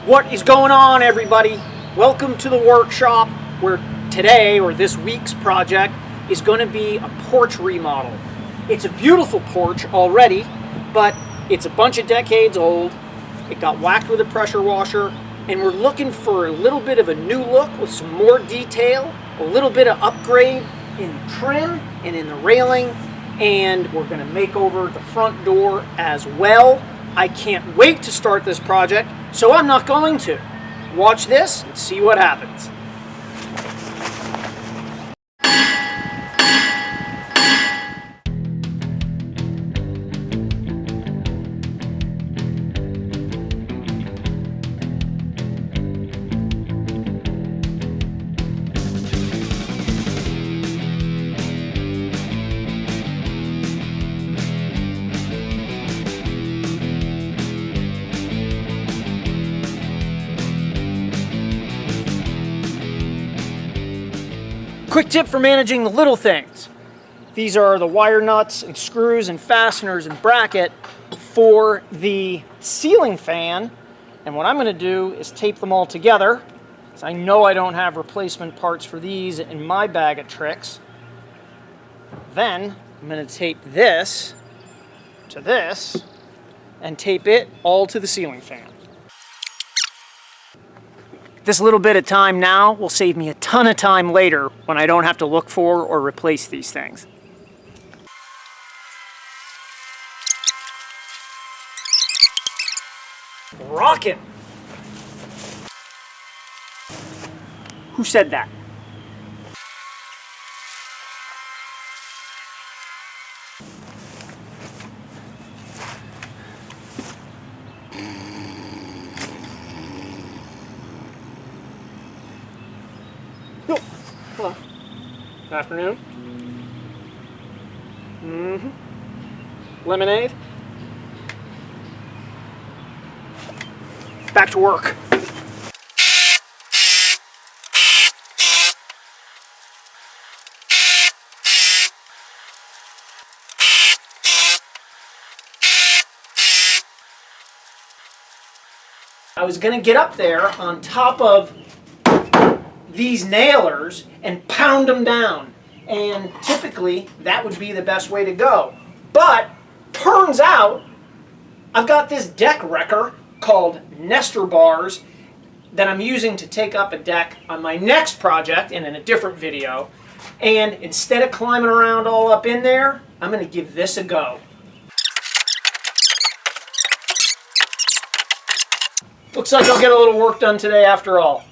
What is going on, everybody? Welcome to the workshop where today, or this week's project, is going to be a porch remodel. It's a beautiful porch already, but it's a bunch of decades old. It got whacked with a pressure washer, and we're looking for a little bit of a new look with some more detail, a little bit of upgrade in the trim and in the railing, and we're going to make over the front door as well. I can't wait to start this project, so I'm not going to. Watch this and see what happens. Quick tip for managing the little things. These are the wire nuts and screws and fasteners and bracket for the ceiling fan. And what I'm going to do is tape them all together, because I know I don't have replacement parts for these in my bag of tricks. Then I'm going to tape this to this and tape it all to the ceiling fan. This little bit of time now will save me a ton of time later when I don't have to look for or replace these things. Rockin'! Who said that? Hello. Good afternoon. Lemonade. Back to work. I was gonna get up there on top of these nailers and pound them down, and typically that would be the best way to go, but turns out I've got this deck wrecker called Nestor bars that I'm using to take up a deck on my next project and in a different video, and instead of climbing around all up in there, I'm going to give this a go. Looks like I'll get a little work done today after all.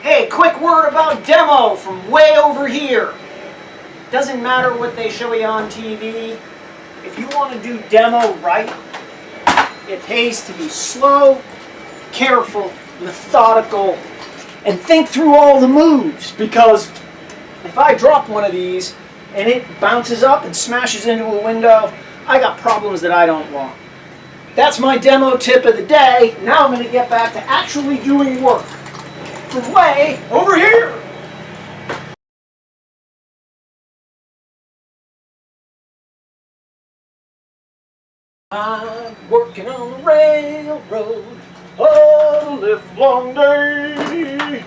Hey, quick word about demo from way over here. Doesn't matter what they show you on TV. If you want to do demo right, it pays to be slow, careful, methodical, and think through all the moves, because if I drop one of these and it bounces up and smashes into a window, I got problems that I don't want. That's my demo tip of the day. Now I'm going to get back to actually doing work. From way over here. I'm working on the railroad all the live long day.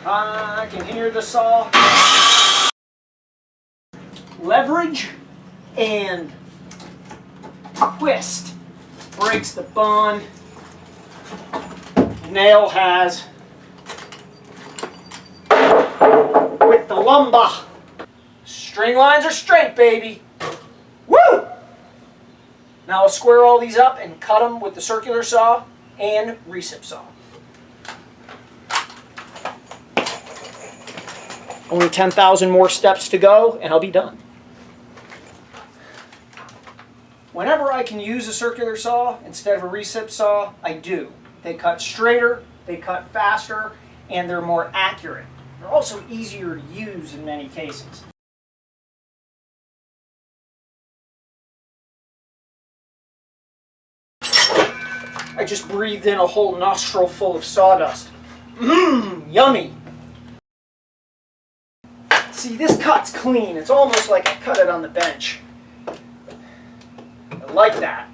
I can hear the saw. Leverage and twist breaks the bond. Nail has with the lumber. String lines are straight, baby. Woo! Now I'll square all these up and cut them with the circular saw and recip saw. Only 10,000 more steps to go and I'll be done. Whenever I can use a circular saw instead of a recip saw, I do. They cut straighter, they cut faster, and they're more accurate. They're also easier to use in many cases. I just breathed in a whole nostril full of sawdust. Yummy! See, this cut's clean. It's almost like I cut it on the bench. A I like that.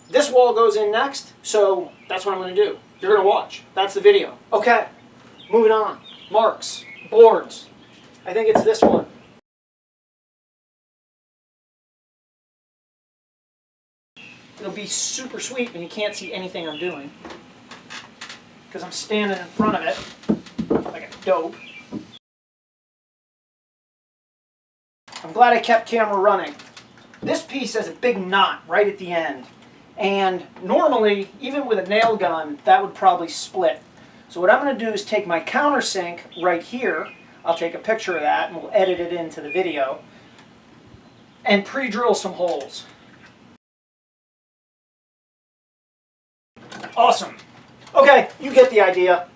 This wall goes in next, so that's what I'm going to do. You're going to watch. That's the video. Okay, moving on. Marks, boards. I think it's this one. It'll be super sweet when you can't see anything I'm doing, because I'm standing in front of it like a dope. I'm glad I kept camera running. This piece has a big knot right at the end, and normally, even with a nail gun, that would probably split. So what I'm going to do is take my countersink right here, I'll take a picture of that and we'll edit it into the video, and pre-drill some holes. Awesome. Okay, you get the idea.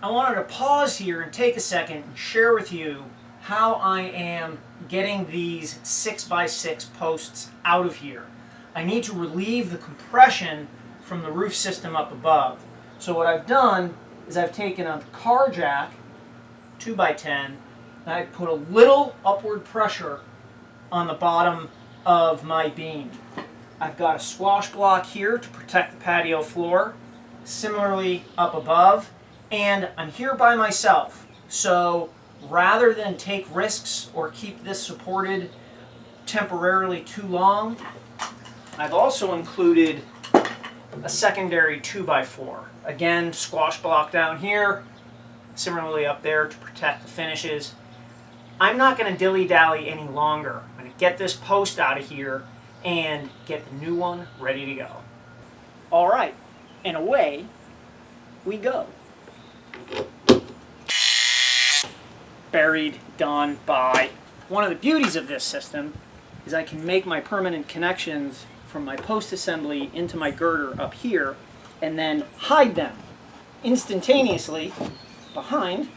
I wanted to pause here and take a second and share with you how I am getting these 6x6 posts out of here. I need to relieve the compression from the roof system up above. So what I've done is I've taken a car jack, 2x10, and I put a little upward pressure on the bottom of my beam. I've got a squash block here to protect the patio floor, similarly up above, and I'm here by myself. So rather than take risks or keep this supported temporarily too long, I've also included a secondary 2x4. Again, squash block down here, similarly up there to protect the finishes. I'm not going to dilly-dally any longer. I'm going to get this post out of here and get the new one ready to go. All right, and away we go. Buried, done, bye. One of the beauties of this system is I can make my permanent connections from my post assembly into my girder up here and then hide them instantaneously behind.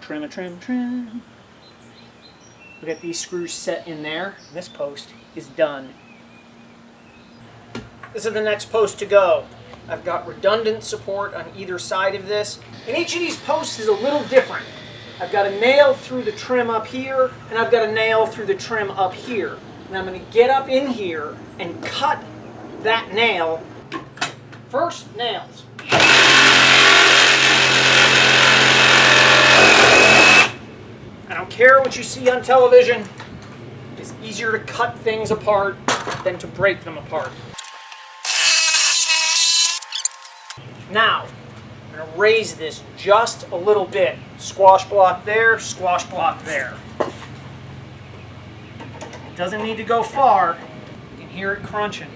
Trim, trim, trim. We got these screws set in there. This post is done. This is the next post to go. I've got redundant support on either side of this, and each of these posts is a little different. I've got a nail through the trim up here, and I've got a nail through the trim up here. And I'm going to get up in here and cut that nail. First, nails. I don't care what you see on television. It's easier to cut things apart than to break them apart. Now, I'm going to raise this just a little bit. Squash block there, squash block there. It doesn't need to go far. You can hear it crunching.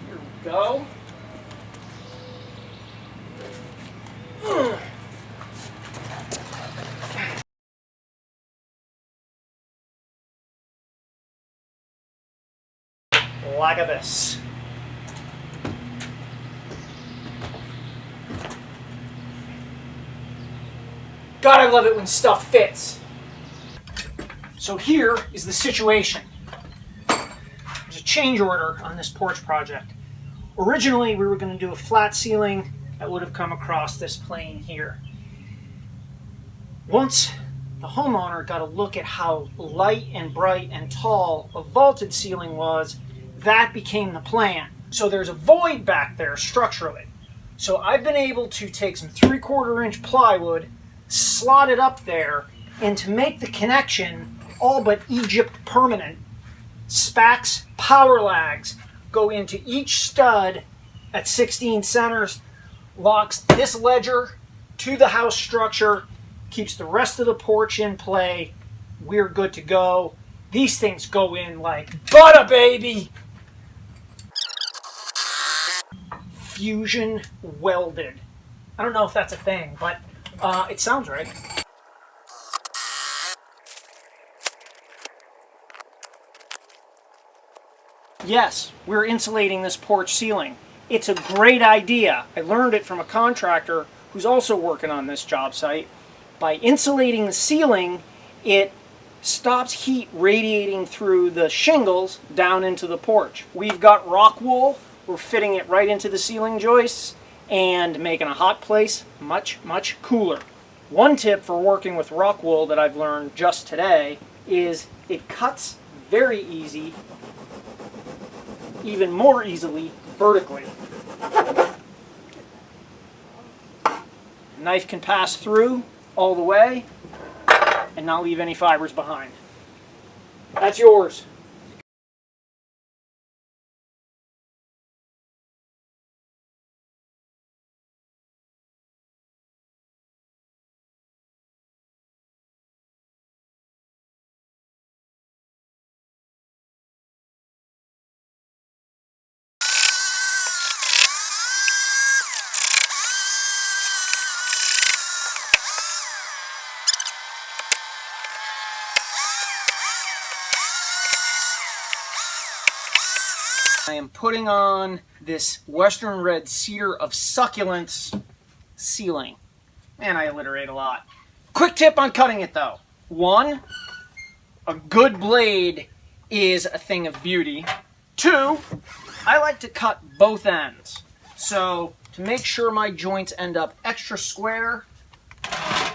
Here we go. Like this. God, I love it when stuff fits. So here is the situation. There's a change order on this porch project. Originally, we were going to do a flat ceiling that would have come across this plane here. Once the homeowner got a look at how light and bright and tall a vaulted ceiling was, that became the plan. So there's a void back there structurally. So I've been able to take some 3/4 inch plywood, slot it up there, and to make the connection all but Egypt permanent, Spax power lags go into each stud at 16 centers, locks this ledger to the house structure, keeps the rest of the porch in play. We're good to go. These things go in like butter, baby! Fusion welded. I don't know if that's a thing, but it sounds right. Yes, we're insulating this porch ceiling. It's a great idea. I learned it from a contractor who's also working on this job site. By insulating the ceiling, it stops heat radiating through the shingles down into the porch. We've got rock wool. We're fitting it right into the ceiling joists, and making a hot place much, much cooler. One tip for working with rock wool that I've learned just today is it cuts very easy, even more easily, vertically. Knife can pass through all the way and not leave any fibers behind. That's yours. I am putting on this Western Red Cedar of Succulence ceiling. Man, I alliterate a lot. Quick tip on cutting it though. One, a good blade is a thing of beauty. Two, I like to cut both ends. So to make sure my joints end up extra square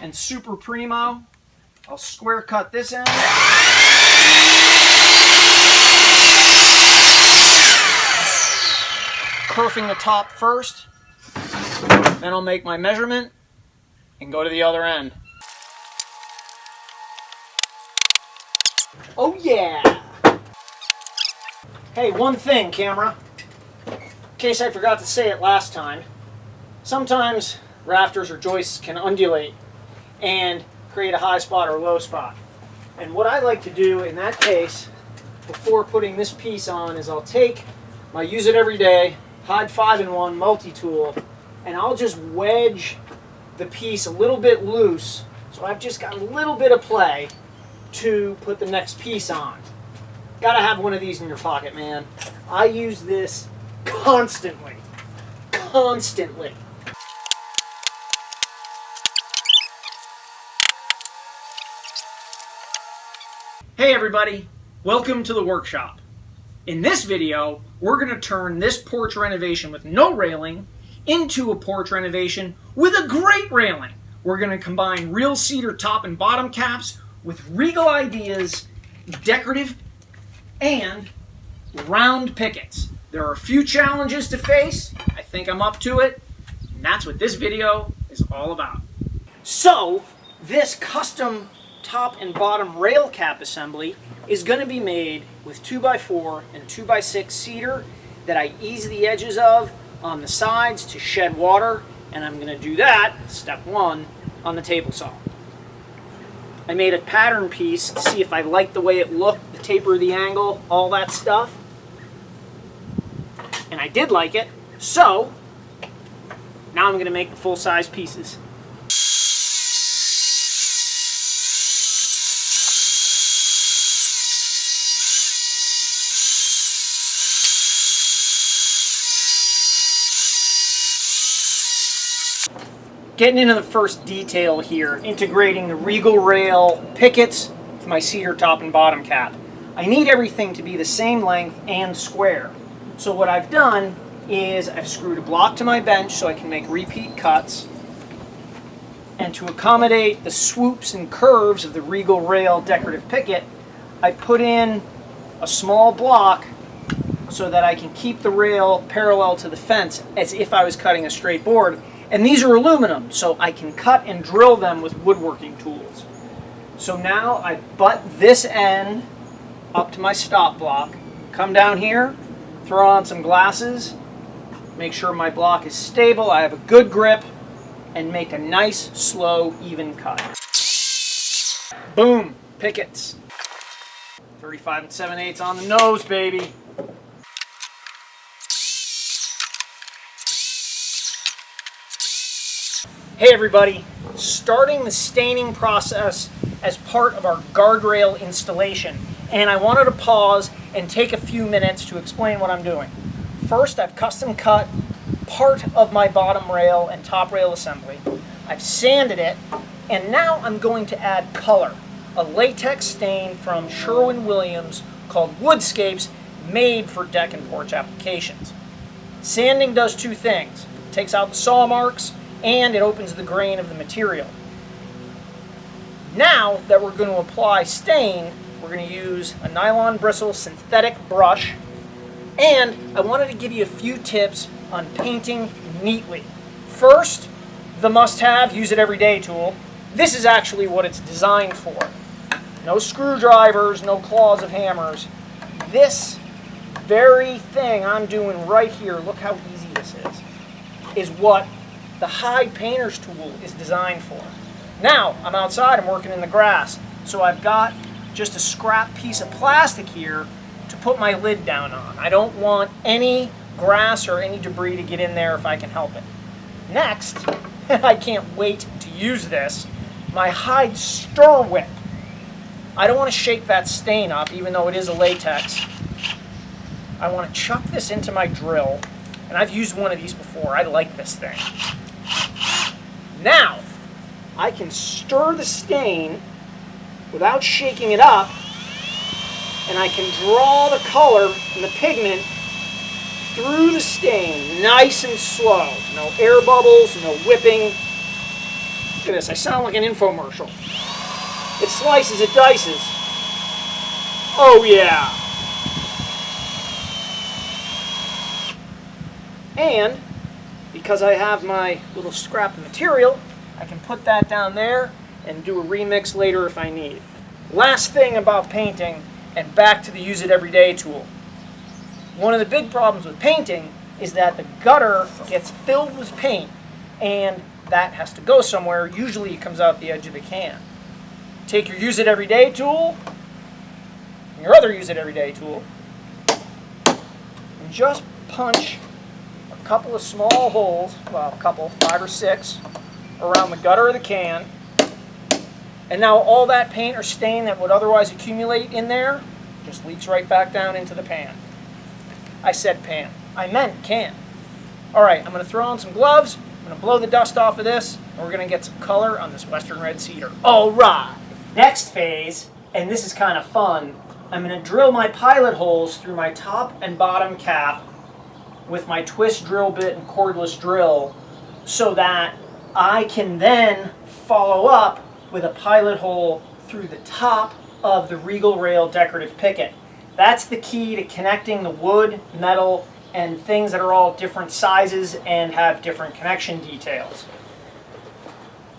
and super primo, I'll square cut this end. Kerfing the top first, then I'll make my measurement and go to the other end. Oh yeah! Hey, one thing, camera. In case I forgot to say it last time, sometimes rafters or joists can undulate and create a high spot or low spot. And what I like to do in that case, before putting this piece on, is I'll take my use it every day Hide 5-in-1 multi-tool, and I'll just wedge the piece a little bit loose, so I've just got a little bit of play to put the next piece on. Gotta have one of these in your pocket, man. I use this constantly. Constantly. Hey everybody, welcome to the workshop. In this video, we're going to turn this porch renovation with no railing into a porch renovation with a great railing. We're going to combine real cedar top and bottom caps with Regal Ideas, decorative, and round pickets. There are a few challenges to face. I think I'm up to it, and that's what this video is all about. So, this custom top and bottom rail cap assembly is going to be made with 2x4 and 2x6 cedar that I ease the edges of on the sides to shed water, and I'm going to do that, step one, on the table saw. I made a pattern piece to see if I liked the way it looked, the taper of the angle, all that stuff, and I did like it, so now I'm going to make the full-size pieces. Getting into the first detail here, integrating the Regal rail pickets with my cedar top and bottom cap. I need everything to be the same length and square. So what I've done is I've screwed a block to my bench so I can make repeat cuts. And to accommodate the swoops and curves of the Regal rail decorative picket, I put in a small block so that I can keep the rail parallel to the fence as if I was cutting a straight board. And these are aluminum, so I can cut and drill them with woodworking tools. So now I butt this end up to my stop block, come down here, throw on some glasses, make sure my block is stable, I have a good grip, and make a nice, slow, even cut. Boom, pickets. 35 7/8 on the nose, baby. Hey everybody, starting the staining process as part of our guardrail installation, and I wanted to pause and take a few minutes to explain what I'm doing. First, I've custom cut part of my bottom rail and top rail assembly. I've sanded it, and now I'm going to add color, a latex stain from Sherwin-Williams called Woodscapes, made for deck and porch applications. Sanding does two things. takes out the saw marks, and it opens the grain of the material. Now that we're going to apply stain, we're going to use a nylon bristle synthetic brush, and I wanted to give you a few tips on painting neatly. First, the must-have use it every day tool. This is actually what it's designed for. No screwdrivers, no claws of hammers. This very thing I'm doing right here, look how easy this is what the hide painter's tool is designed for. Now, I'm outside, I'm working in the grass, so I've got just a scrap piece of plastic here to put my lid down on. I don't want any grass or any debris to get in there if I can help it. Next, I can't wait to use this, my hide stir whip. I don't want to shake that stain up, even though it is a latex. I want to chuck this into my drill, and I've used one of these before. I like this thing. Now, I can stir the stain without shaking it up, and I can draw the color and the pigment through the stain, nice and slow. No air bubbles, no whipping. Look at this, I sound like an infomercial. It slices, it dices. Oh yeah. And because I have my little scrap of material, I can put that down there and do a remix later if I need. Last thing about painting, and back to the use it every day tool. One of the big problems with painting is that the gutter gets filled with paint, and that has to go somewhere. Usually it comes out the edge of the can. Take your use it every day tool, and your other use it every day tool, and just punch a couple of small holes, well, a couple, 5 or 6, around the gutter of the can. And now all that paint or stain that would otherwise accumulate in there just leaks right back down into the pan. I said pan. I meant can. All right, I'm going to throw on some gloves. I'm going to blow the dust off of this, and we're going to get some color on this Western Red Cedar. All right. Next phase, and this is kind of fun, I'm going to drill my pilot holes through my top and bottom cap with my twist drill bit and cordless drill so that I can then follow up with a pilot hole through the top of the Regal Rail decorative picket. That's the key to connecting the wood, metal, and things that are all different sizes and have different connection details.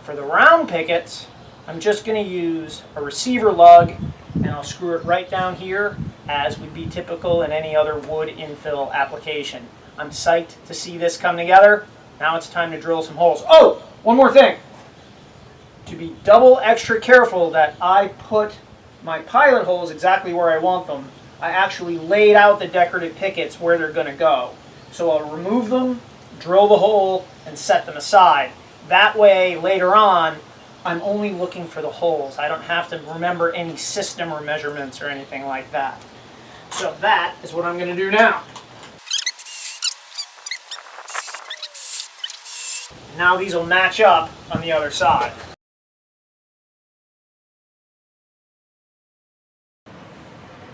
For the round pickets, I'm just going to use a receiver lug, and I'll screw it right down here as would be typical in any other wood infill application. I'm psyched to see this come together. Now it's time to drill some holes. Oh, one more thing. To be double extra careful that I put my pilot holes exactly where I want them, I actually laid out the decorative pickets where they're going to go. So I'll remove them, drill the hole, and set them aside. That way, later on, I'm only looking for the holes. I don't have to remember any system or measurements or anything like that. So that is what I'm going to do now. Now these will match up on the other side.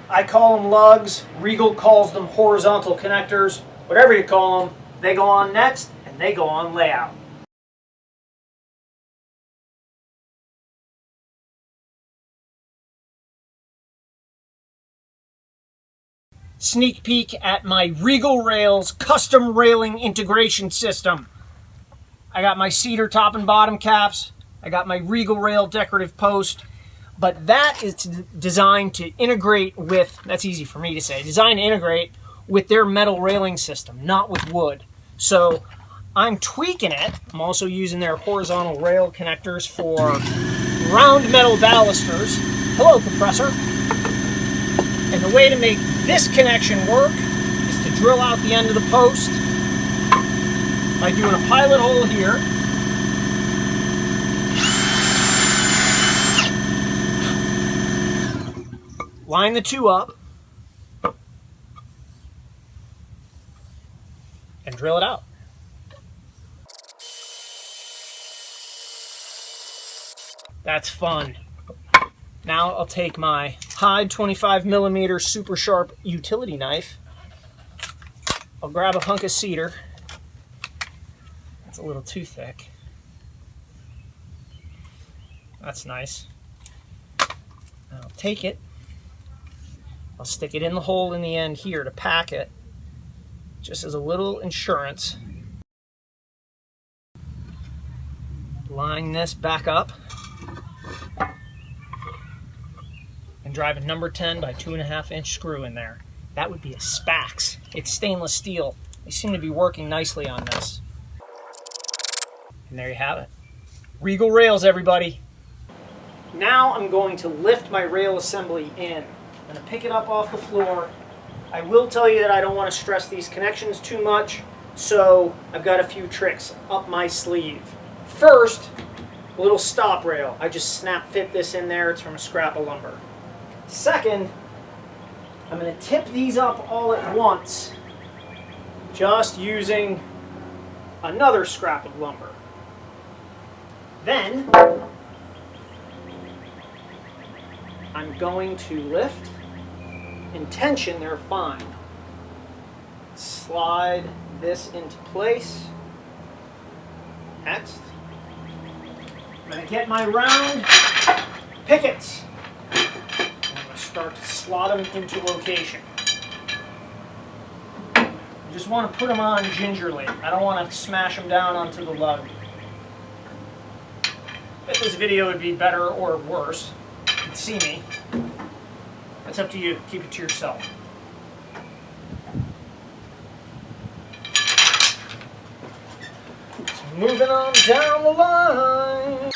I call them lugs, Regal calls them horizontal connectors, whatever you call them, they go on next and they go on layout. Sneak peek at my Regal Rails custom railing integration system. I got my cedar top and bottom caps, I got my Regal Rail decorative post, but that is designed to integrate with, that's easy for me to say, designed to integrate with their metal railing system, not with wood. So I'm tweaking it. I'm also using their horizontal rail connectors for round metal balusters. Hello, compressor. And the way to make this connection work is to drill out the end of the post by doing a pilot hole here. Line the two up and drill it out. That's fun. Now I'll take my Hide 25mm super sharp utility knife. I'll grab a hunk of cedar That's a little too thick. That's nice. I'll take it. I'll stick it in the hole in the end here to pack it, just as a little insurance. Line this back up and drive a number 10 by 2.5 inch screw in there. That would be a Spax. It's stainless steel. They seem to be working nicely on this. And there you have it. Regal rails, everybody. Now I'm going to lift my rail assembly in. I'm going to pick it up off the floor. I will tell you that I don't want to stress these connections too much, so I've got a few tricks up my sleeve. First, a little stop rail. I just snap fit this in there. It's from a scrap of lumber. Second, I'm going to tip these up all at once, just using another scrap of lumber. Then, I'm going to lift. In tension, they're fine. Slide this into place. Next, I'm going to get my round pickets. I'm going to start to slot them into location. I just want to put them on gingerly. I don't want to smash them down onto the lug. If this video would be better or worse, you can see me. That's up to you. Keep it to yourself. So moving on down the line.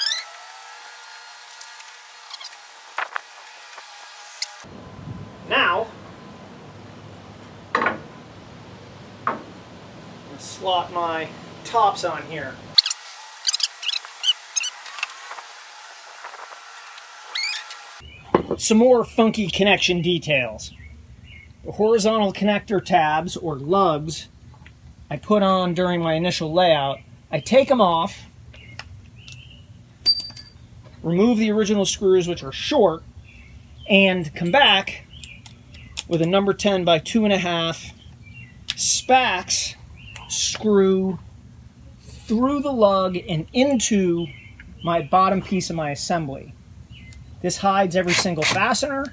Now, I'm going to slot my tops on here. Some more funky connection details. The horizontal connector tabs, or lugs, I put on during my initial layout. I take them off, remove the original screws, which are short, and come back with a number 10 by 2.5 Spax screw through the lug and into my bottom piece of my assembly. This hides every single fastener,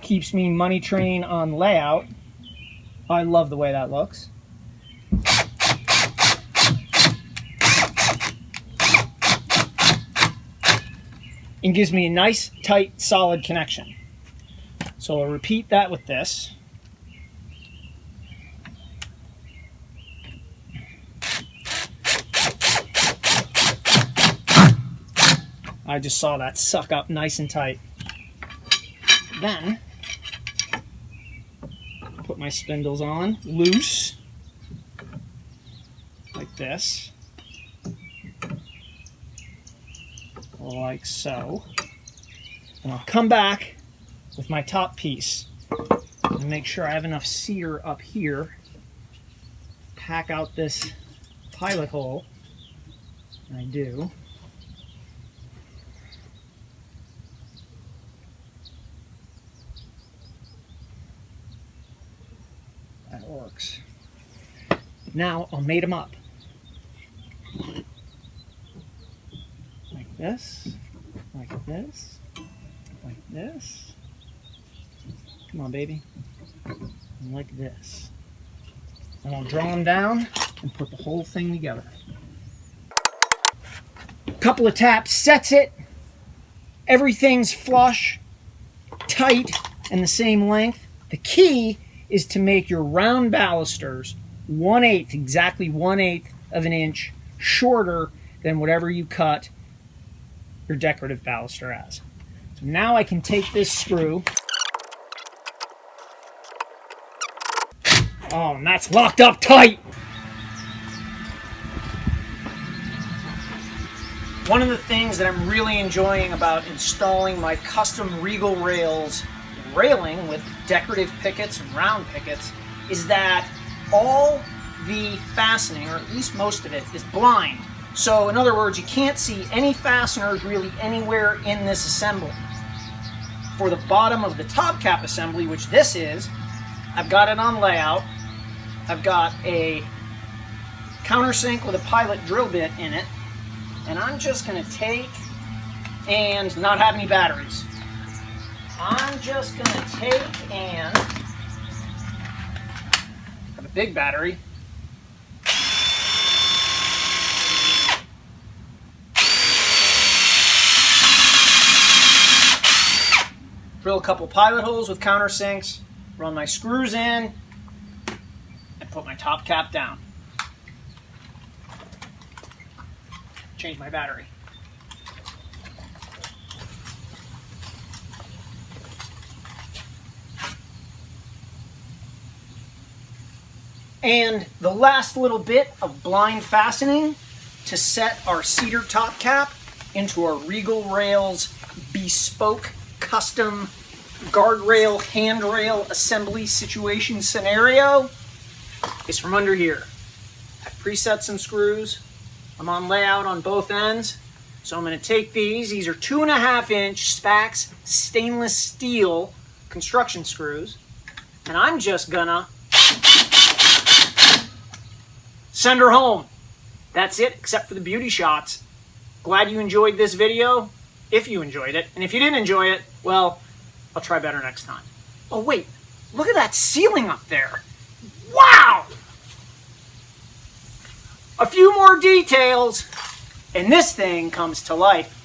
keeps me money train on layout. I love the way that looks. And gives me a nice, tight, solid connection. So I'll repeat that with this. I just saw that suck up nice and tight. Then, put my spindles on loose, like this, like so. And I'll come back with my top piece and make sure I have enough sear up here. Pack out this pilot hole, and I do. That works. Now I'll mate them up. Like this, like this, like this. Come on, baby. And like this. And I'll draw them down and put the whole thing together. A couple of taps sets it. Everything's flush, tight, and the same length. The key is to make your round balusters 1/8, exactly 1/8 of an inch shorter than whatever you cut your decorative baluster as. So now I can take this screw. Oh, and that's locked up tight. One of the things that I'm really enjoying about installing my custom Regal rails railing with decorative pickets and round pickets is that all the fastening, or at least most of it, is blind. So in other words, you can't see any fasteners really anywhere in this assembly. For the bottom of the top cap assembly, which this is, I've got it on layout. I've got a countersink with a pilot drill bit in it, and I'm just going to take and not have any batteries. I'm just going to take and have a big battery. Drill a couple pilot holes with countersinks, run my screws in, and put my top cap down. Change my battery. And the last little bit of blind fastening to set our cedar top cap into our Regal Rails bespoke custom guardrail handrail assembly situation scenario is from under here. I've preset some screws. I'm on layout on both ends. So I'm going to take these are 2.5-inch Spax stainless steel construction screws, and I'm just gonna send her home. That's it, except for the beauty shots. Glad you enjoyed this video, if you enjoyed it. And if you didn't enjoy it, well, I'll try better next time. Oh wait, look at that ceiling up there. Wow! A few more details, and this thing comes to life.